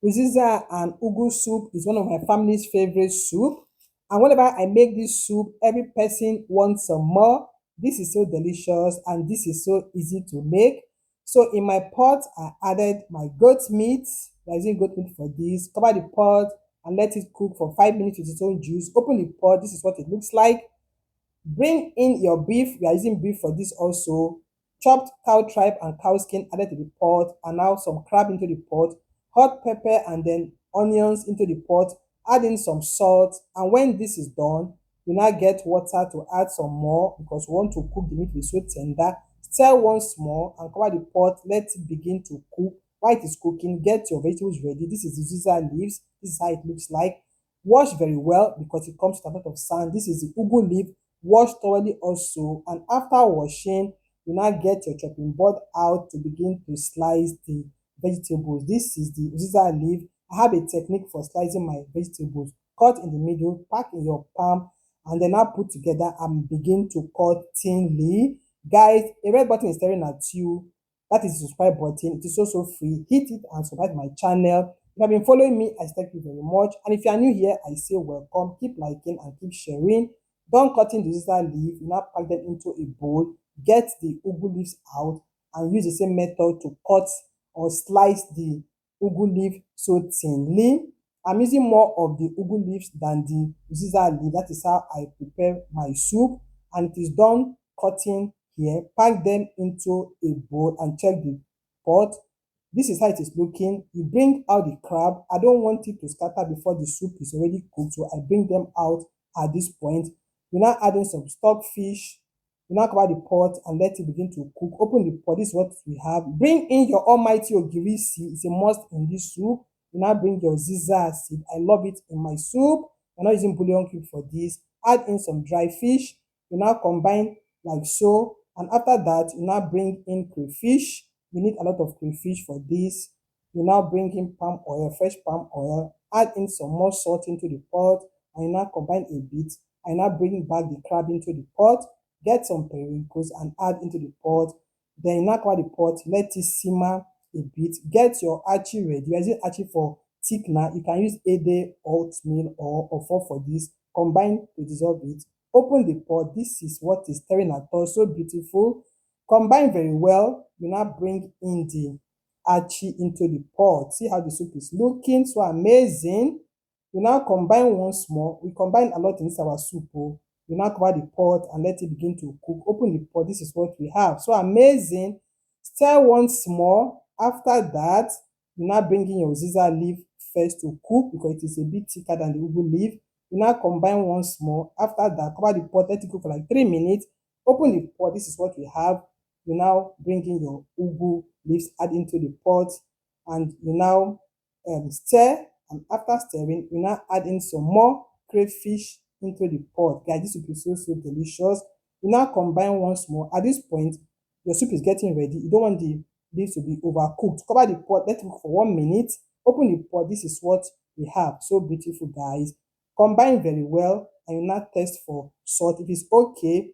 Uziza and ugu soup is one of my family's favorite soup. And whenever I make this soup, every person wants some more. This is so delicious and this is so easy to make. So in my pot, I added my goat meat. I'm using goat meat for this. Cover the pot and let it cook for 5 minutes with its own juice. Open the pot. This is what it looks like. Bring in your beef. We are using beef for this also. Chopped cow tripe and cow skin added to the pot, and now some crab into the pot, hot pepper and then onions into the pot. Add in some salt, and when this is done, you now get water to add some more because we want to cook the meat be so tender. Stir once more and cover the pot. Let it begin to cook. While it is cooking, get your vegetables ready. This is the Uziza leaves. This is how it looks like. Wash very well because it comes with a lot of sand. This is the ugu leaf. Wash thoroughly also, and after washing, you now get your chopping board out to begin to slice the vegetables. This is the Uziza leaf. I have a technique for slicing my vegetables. Cut in the middle, pack in your palm, and then now put together and begin to cut thinly. Guys, a red button is staring at you. That is the subscribe button. It is also free. Hit it and subscribe to my channel. If you have been following me, I thank you very much. And if you are new here, I say welcome. Keep liking and keep sharing. Done cutting the Uziza leaf, you now pack them into a bowl, get the ugu leaves out, and use the same method to cut or slice the ugu leaf so thinly. I'm using more of the ugu leaves than the Uziza leaf. That is how I prepare my soup, and it is done cutting here. Pack them into a bowl and check the pot. This is how it is looking. You bring out the crab. I don't want it to scatter before the soup is already cooked, so I bring them out at this point. You now add in some stock fish. You now cover the pot and let it begin to cook. Open the pot. This is what we have. Bring in your almighty ogiri seed. It's a must in this soup. You now bring your Uziza seed. I love it in my soup. I'm not using bouillon cube for this. Add in some dry fish. You now combine like so. And after that, you now bring in crayfish. You need a lot of crayfish for this. You now bring in palm oil, fresh palm oil. Add in some more salt into the pot. And you now combine a bit. I now bring back the crab into the pot, get some periwinkles and add into the pot. Then you now cover the pot, let it simmer a bit. Get your achi ready. You're using achi for thickener. You can use ede, oatmeal, or ofo for this. Combine to dissolve it. Open the pot. This is what is staring at us. So beautiful. Combine very well. You now bring in the achi into the pot. See how the soup is looking. So amazing. We now combine once more. We combine a lot in this our soup. Oh. We now cover the pot and let it begin to cook. Open the pot. This is what we have. So amazing. Stir once more. After that, you now bring in your Uziza leaf first to cook because it is a bit thicker than the ugu leaf. You now combine once more. After that, cover the pot. Let it cook for like 3 minutes. Open the pot. This is what we have. You now bring in your ugu leaves, add into the pot, and you now stir. And after stirring, you now add in some more crayfish into the pot. Guys, this soup is so delicious. You now combine once more. At this point, your soup is getting ready. You don't want the leaves to be overcooked. Cover the pot, let it cook for 1 minute. Open the pot. This is what we have. So beautiful, guys. Combine very well, and you now test for salt. If it's okay,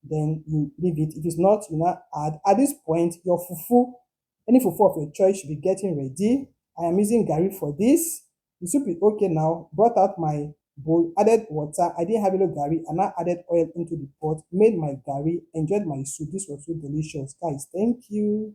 then you leave it. If it's not, you now add. At this point, your fufu, any fufu of your choice, should be getting ready. I am using gari for this. The soup is okay now. Brought out my bowl, added water. I didn't have yellow gari, and I added oil into the pot, made my gari, enjoyed my soup. This was so delicious. Guys, thank you.